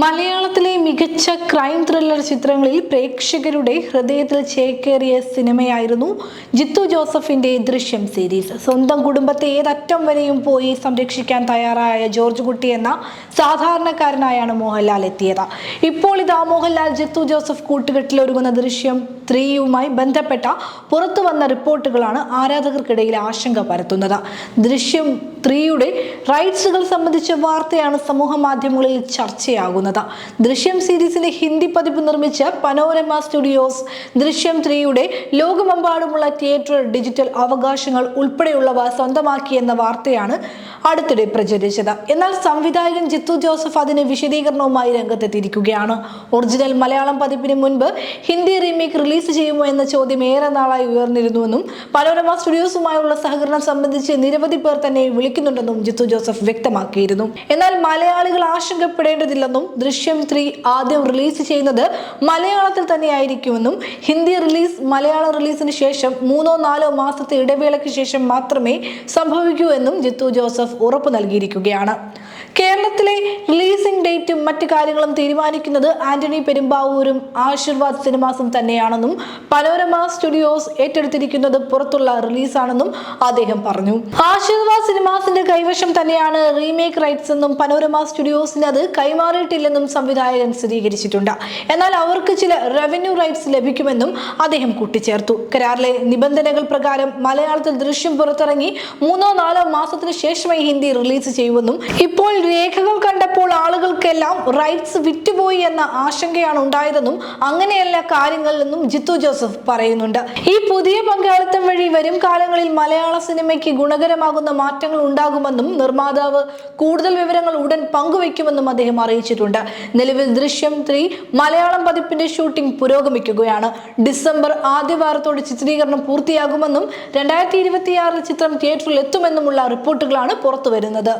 മലയാളത്തിലെ മികച്ച crime thriller ചിത്രങ്ങളിൽ പ്രേക്ഷകരുടെ ഹൃദയത്തിൽ ചേക്കേറിയ സിനിമയായിരുന്നു ജിത്തു ജോസഫിന്റെ ദൃശ്യം സീരീസ്. സ്വന്തം കുടുംബത്തെ ഏതറ്റം വരെയും പോയി സംരക്ഷിക്കാൻ തയ്യാറായ ജോർജ് കുട്ടി എന്ന സാധാരണക്കാരനായാണ് മോഹൻലാൽ എത്തിയത്. ഇപ്പോൾ ഇതാ മോഹൻലാൽ ജിത്തു ജോസഫ് കൂട്ടുകെട്ടിലൊരുങ്ങുന്ന ദൃശ്യം 3യുമായി ബന്ധപ്പെട്ട പുറത്തു വന്ന റിപ്പോർട്ടുകളാണ് ആരാധകർക്കിടയിൽ ആശങ്ക പരത്തുന്നത്. ദൃശ്യം 3യുടെ റൈറ്റ്സുകൾ സംബന്ധിച്ച വാർത്തയാണ് സമൂഹ മാധ്യമങ്ങളിൽ ചർച്ചയാകുന്നത്. ദൃശ്യം സീരീസിന്റെ ഹിന്ദി പതിപ്പ് നിർമ്മിച്ച പനോരമ സ്റ്റുഡിയോസ് ദൃശ്യം 3യുടെ ലോകമെമ്പാടുമുള്ള തിയേറ്റർ ഡിജിറ്റൽ അവകാശങ്ങൾ ഉൾപ്പെടെയുള്ളവ സ്വന്തമാക്കിയെന്ന വാർത്തയാണ് അടുത്തിടെ പ്രചരിച്ചത്. എന്നാൽ സംവിധായകൻ ജിത്തു ജോസഫ് അതിന് വിശദീകരണവുമായി രംഗത്തെത്തിയിരിക്കുകയാണ്. ഒറിജിനൽ മലയാളം പതിപ്പിന് മുൻപ് ഹിന്ദി റീമേക്ക് റിലീസ് ചെയ്യുമോ എന്ന ചോദ്യം ഏറെ നാളായി ഉയർന്നിരുന്നുവെന്നും പനോരമ സ്റ്റുഡിയോസുമായുള്ള സഹകരണം സംബന്ധിച്ച് നിരവധി പേർ തന്നെ വിളിക്കുന്നുണ്ടെന്നും ജിത്തു ജോസഫ് വ്യക്തമാക്കിയിരുന്നു. എന്നാൽ മലയാളികൾ ആശങ്കപ്പെടേണ്ടതില്ലെന്നും ദൃശ്യം 3 ആദ്യം റിലീസ് ചെയ്യുന്നത് മലയാളത്തിൽ തന്നെയായിരിക്കുമെന്നും ഹിന്ദി റിലീസ് മലയാള റിലീസിന് ശേഷം 3-4 മാസത്തെ ഇടവേളയ്ക്ക് ശേഷം മാത്രമേ സംഭവിക്കൂ എന്നും ജിത്തു ജോസഫ് ഉറപ്പു നൽകിയിരിക്കുകയാണ്. കേരളത്തിലെ റിലീസിംഗ് ഡേറ്റും മറ്റു കാര്യങ്ങളും തീരുമാനിക്കുന്നത് ആന്റണി പെരുമ്പാവൂരും ആശീർവാദ് സിനിമാസും തന്നെയാണെന്നും പനോരമ സ്റ്റുഡിയോസ് ഏറ്റെടുത്തിരിക്കുന്നത് പുറത്തുള്ള റിലീസാണെന്നും അദ്ദേഹം പറഞ്ഞു. ആശീർവാദ് സിനിമാസിന്റെ കൈവശം തന്നെയാണ് റീമേക്ക് റൈറ്റ്സ് എന്നും പനോരമ സ്റ്റുഡിയോസിന് അത് കൈമാറിയിട്ടില്ലെന്നും സംവിധായകൻ സ്ഥിരീകരിച്ചിട്ടുണ്ട്. എന്നാൽ അവർക്ക് ചില റവന്യൂ റൈറ്റ്സ് ലഭിക്കുമെന്നും അദ്ദേഹം കൂട്ടിച്ചേർത്തു. കരാറിലെ നിബന്ധനകൾ പ്രകാരം മലയാളത്തിൽ ദൃശ്യം പുറത്തിറങ്ങി 3-4 മാസത്തിന് ശേഷമേ ഹിന്ദി റിലീസ് ചെയ്യുമെന്നും ഇപ്പോൾ രേഖകൾ കണ്ടപ്പോൾ ആളുകൾക്കെല്ലാം റൈറ്റ്സ് വിറ്റുപോയി എന്ന ആശങ്കയാണ് ഉണ്ടായതെന്നും അങ്ങനെയല്ല കാര്യങ്ങളെന്നും ജിത്തു ജോസഫ് പറയുന്നുണ്ട്. ഈ പുതിയ പങ്കാളിത്തം വഴി വരും കാലങ്ങളിൽ മലയാള സിനിമയ്ക്ക് ഗുണകരമാകുന്ന മാറ്റങ്ങൾ ഉണ്ടാകുമെന്നും നിർമ്മാതാവ് കൂടുതൽ വിവരങ്ങൾ ഉടൻ പങ്കുവയ്ക്കുമെന്നും അദ്ദേഹം അറിയിച്ചിട്ടുണ്ട്. നിലവിൽ ദൃശ്യം 3 മലയാളം പതിപ്പിന്റെ ഷൂട്ടിംഗ് പുരോഗമിക്കുകയാണ്. ഡിസംബർ ആദ്യവാരത്തോടെ ചിത്രീകരണം പൂർത്തിയാകുമെന്നും 2026 ചിത്രം തിയേറ്ററിൽ എത്തുമെന്നുമുള്ള റിപ്പോർട്ടുകളാണ് പുറത്തുവരുന്നത്.